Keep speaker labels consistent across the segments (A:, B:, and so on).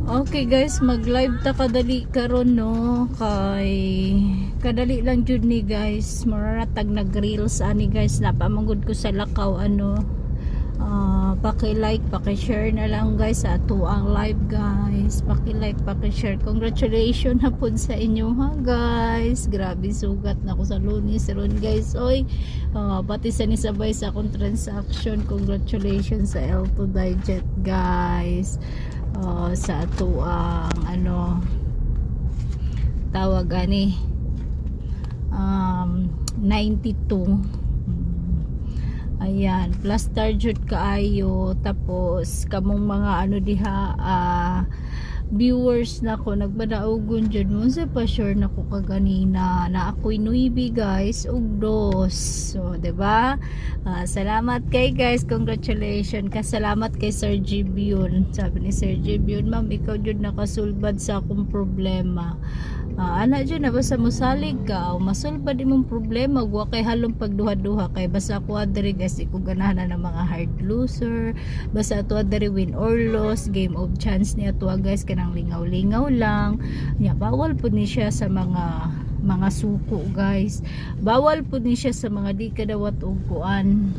A: Okay guys, mag-live ta kadali karon no, kay kadali lang jud ni guys, maratag nag-reels ani guys, napamangod ko sa lakaw ano. Paki-like, paki-share na lang guys sa ato ang live guys. Paki-like, paki-share. Congratulations hapon sa inyo ha guys. Grabe sugat na ko sa Lunes ron guys. Oy, pati sa nisabay sa akong transaction. Congratulations sa L2 Digit guys. Sa ato ang ano tawag ani 92. Ayan, plus target kaayo, tapos kamong mga ano diha viewers na ko nagbadaugon jud mo sa pa sure na ko kaganina na ako'y nuibi guys ug dos. So, 'di ba? Salamat kay guys, congratulations. Kasalamat kay Sir Gibion. Sabi ni Sir Gibion, ma'am, ikaw jud nakasulbad sa akong problema. Ana dyan na basta mosalig ka o masulbad imong problema, wa kay halong pagduha-duha kay basta ko adiri guys, iko ganahan na ng mga hard loser, basta to adiri win or loss, game of chance niya to guys, kanang lingaw-lingaw lang nya. Bawal po ni siya sa mga suko guys, bawal po ni siya sa mga di kadawat og kuan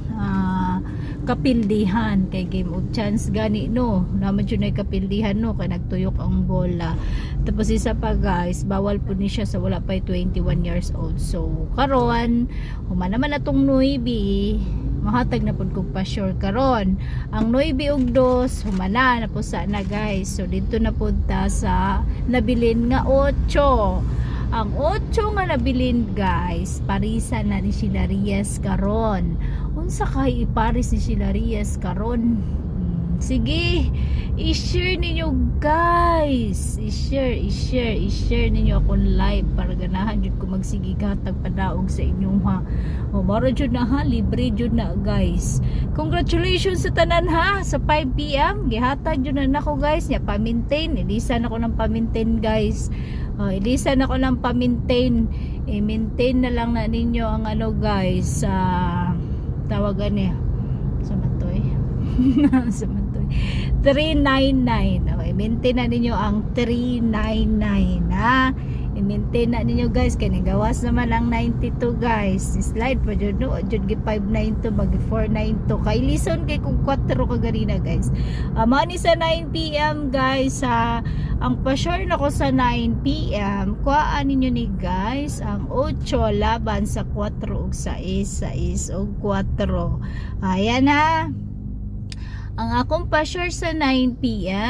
A: kapildihan kay game of chance gani no, naman yun ay kapildihan no, kay nagtuyok ang bola. Tapos isa pa guys, bawal po ni siya sa wala pa 21 years old. So karon human naman atong Nuibi, mahatag na po kong pa sure karon ang Nuibi og dos humana na po sana guys. So dito na po ta sa nabilin nga 8. Ang 8 nga nabilin guys, parisan na ni Sheila Reyes karon. Unsa kay iparis ni Sheila Reyes karon? Sige, i-share ninyo guys. I-share ninyo akong live para ganahan jud ko magsigigatag padaog sa inyo ha. O maro jud na ha, libre jud na guys. Congratulations sa tanan ha, sa 5 PM gihatag jud na nako guys, nya pa-maintain, ilisan ako ng pa-maintain guys. Ilisan ako ng pa-maintain. I-maintain na lang na ninyo ang ano guys, tawagan niya. Samantoy. Samantoy. 399. I-maintain na ninyo ang 399 ha. I-maintain na ninyo guys, kaya gawas naman ang 92 guys. Slide pa dyan no, dyan gi 592 bagi 492 kay lison kay kung 4 kaganina guys. Mani sa 9 PM guys, ang pa-share na ko sa 9 PM kuhaan ninyo ni guys ang 8 laban sa 4 ug 6 ug 4. Ayan ha, ang akong pa-share sa 9 PM